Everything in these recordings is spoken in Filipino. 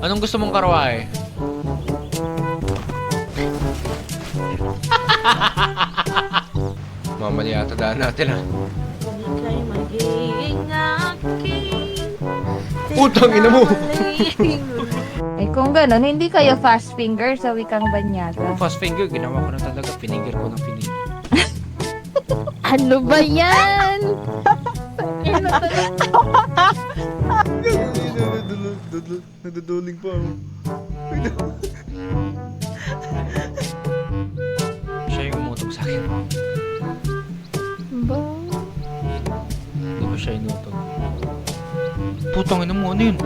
Anong gusto mong karwahe? Mamali yata daan natin ah. Ika'y magiging aking Putang ina mo! Eh kung gano'n, hindi kayo fast finger sa wikang banyaga. Fast finger, ginawa ko na talaga. Pininger ko ng pininger. Ano ba yan? Ano talaga? Naduduling pa ako. Siya yung umutok sa akin. Ba? Di ba siya inutok? Putang ina mo, ano yun?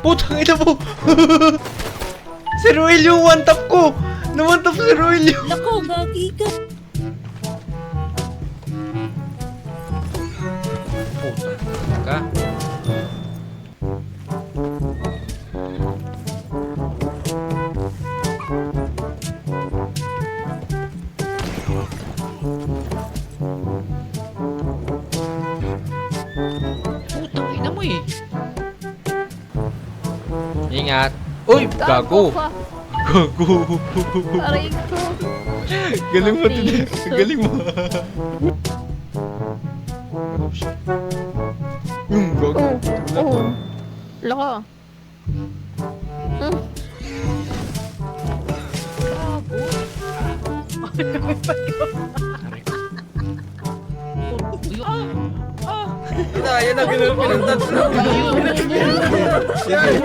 Putang ina mo! Si Roel yung one tap ko! Na-one tap si Roel yung... Naku, gagi ka. Putang ka. Putang ina mo eh. Ingat. Uy, gago. Gago. Aray ko. Galing mo, Tide. Galing mo. Gago. Oo. Loko. Yan na, pinuntat na. Yan.